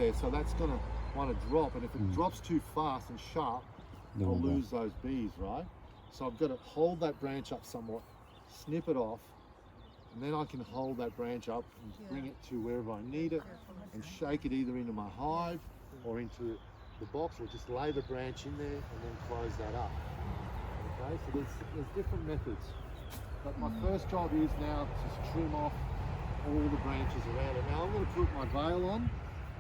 there, so that's going to want to drop, and if it drops too fast and sharp, I'll lose those bees, right? So I've got to hold that branch up somewhat, snip it off, and then I can hold that branch up and bring it to wherever I need it and shake it either into my hive or into the box, or just lay the branch in there and then close that up. Okay, so there's different methods. But my first job is now to trim off all the branches around it. Now I'm going to put my veil on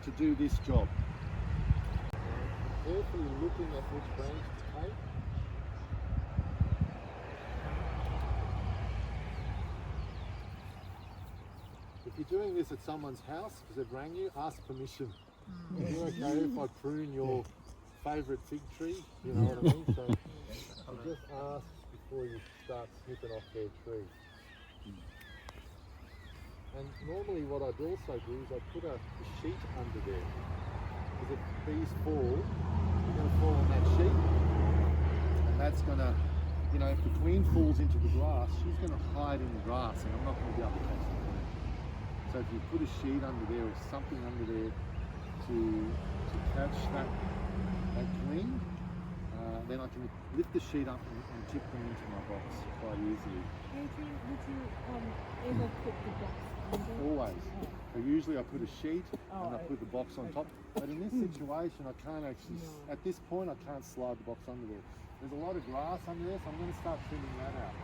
to do this job. Carefully looking at which branch to take. If you're doing this at someone's house because they've rang you, ask permission. Are you okay if I prune your favourite fig tree? You know what I mean? So you just ask before you start snipping off their tree. And normally what I'd also do is I'd put a sheet under there. Because if bees fall, they're going to fall on that sheet. And that's going to, you know, if the queen falls into the grass, she's going to hide in the grass and I'm not going to be able to catch the queen. So if you put a sheet under there or something under there to catch that queen, then I can lift the sheet up and tip them into my box quite easily. Adrian, would you ever put the box under? Always. So usually I put a sheet and I put the box on top. But in this situation, I can't actually, at this point, I can't slide the box under there. There's a lot of grass under there, so I'm going to start trimming that out.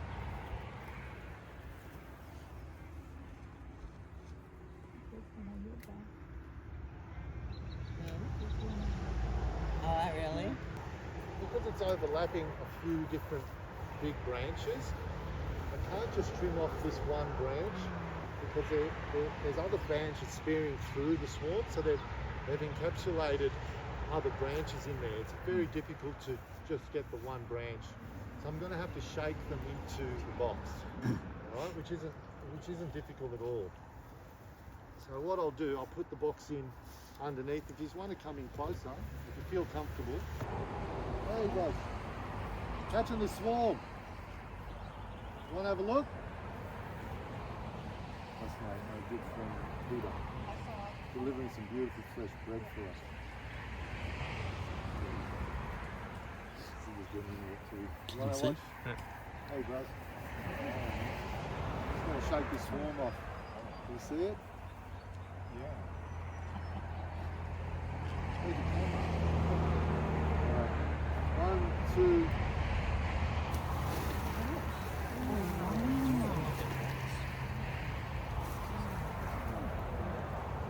Oh, really? Because it's overlapping a few different big branches, I can't just trim off this one branch because there's other branches spearing through the swarm, so they've encapsulated other branches in there. It's very difficult to just get the one branch. So I'm going to have to shake them into the box, all right, which isn't difficult at all. So what I'll do, I'll put the box in underneath. If you want to come in closer, if you feel comfortable. There you go. Catching the swarm. You want to have a look? That's my good friend Peter, delivering some beautiful fresh bread for us. He's getting in there too. You want to watch? Hey, bros. Just going to shake the swarm off. Can you see it? Yeah. Right. 1, 2.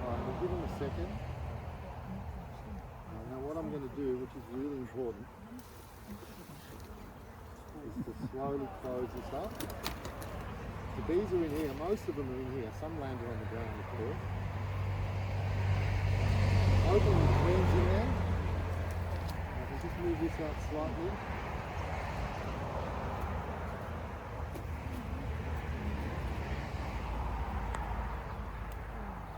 Alright, we'll give him a second. Now what I'm going to do, which is really important, is to slowly close this up. The bees are in here, most of them are in here, some landed on the ground, of course. Open the queens in there. I'll just move this out slightly.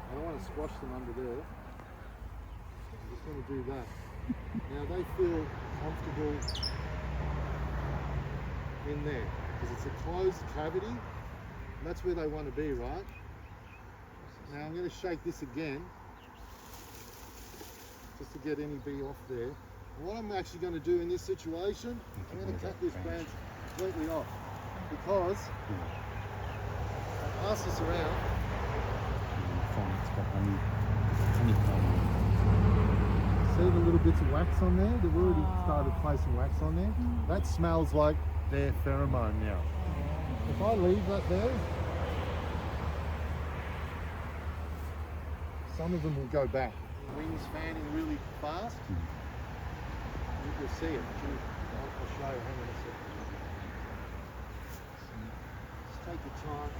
I don't want to squash them under there. I'm just going to do that. Now they feel comfortable in there because it's a closed cavity. And that's where they want to be, right? Now I'm going to shake this again, just to get any bee off there. And what I'm actually going to do in this situation, I'm going to cut this branch completely off because I pass this around. See the little bits of wax on there? They've already started placing wax on there. That smells like their pheromone now. If I leave that there, some of them will go back. Wings fanning really fast. You'll see it. I'll show you. Hang on a second. Just take your time.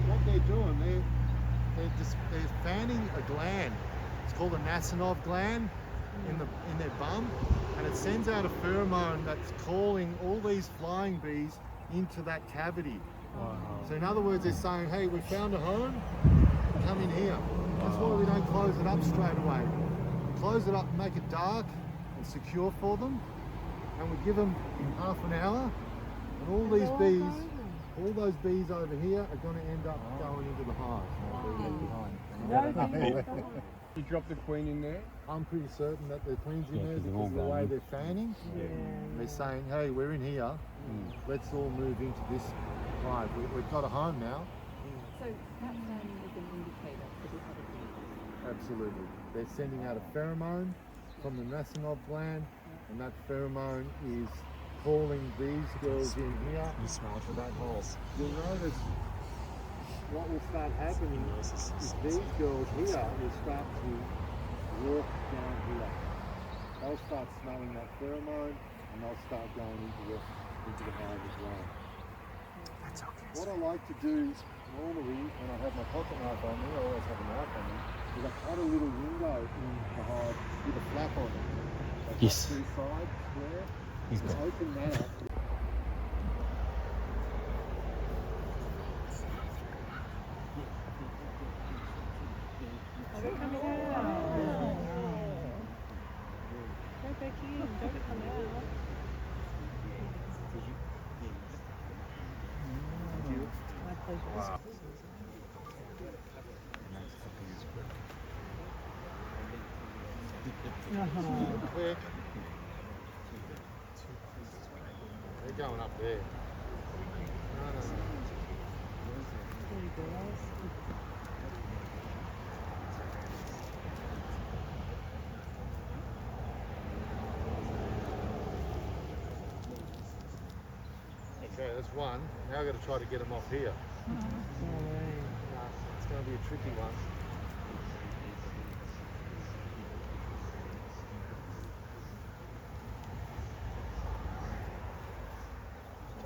What they're doing, they're fanning a gland. It's called a Nasonov gland in their bum, and it sends out a pheromone that's calling all these flying bees into that cavity. Wow. So in other words, they're saying, hey, we found a home, come in here. That's why we don't close it up straight away. We close it up and make it dark and secure for them, and we give them half an hour, and all these bees all those bees over here are going to end up going into the hive. You drop the queen in there? I'm pretty certain that the queen's in there because of the way they're fanning. They're saying, hey, we're in here, let's all move into this hive. We've got a home now. So that then is an indicator for this other thing. Absolutely. They're sending out a pheromone from the Nasanov gland, and that pheromone is calling these girls in here. You smell it for that holes. You'll notice what will start happening is these girls here will start to walk down here. They'll start smelling that pheromone and they'll start going into the hive as well. That's okay. What I like to do normally when I have my pocket knife on me, I always have a knife on me, is I cut a little window in the hive with a flap on it. Like Yes. two sides square. He's And got open that up. They're coming out. Go back in. Don't come out. My pleasure. wow. Quick. They're going up there. No. There you go, guys. Okay, that's one. Now I've got to try to get them off here. It's going to be a tricky one.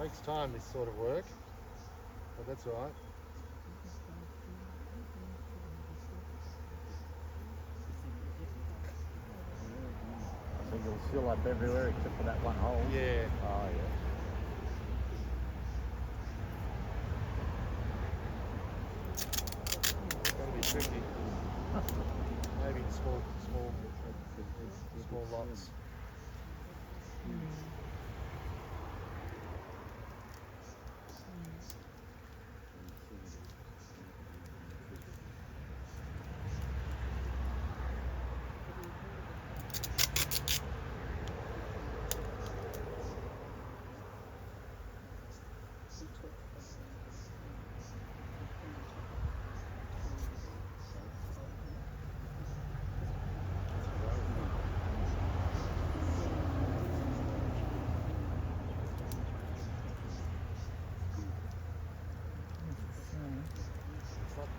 Takes time, this sort of work, but that's all right. I think it'll seal up everywhere except for that one hole. Yeah. Oh, yeah. It's going to be tricky. Maybe in small lots.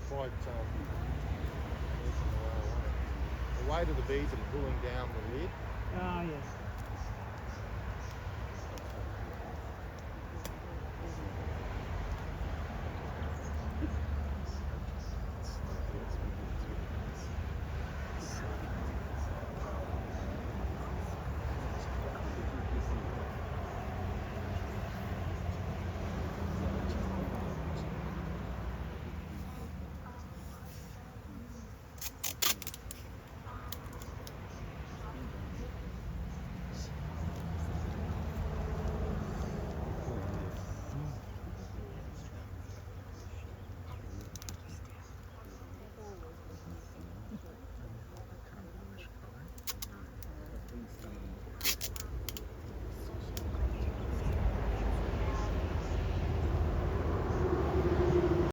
Quite the weight of the bees are pulling down the lid. Ah, yes.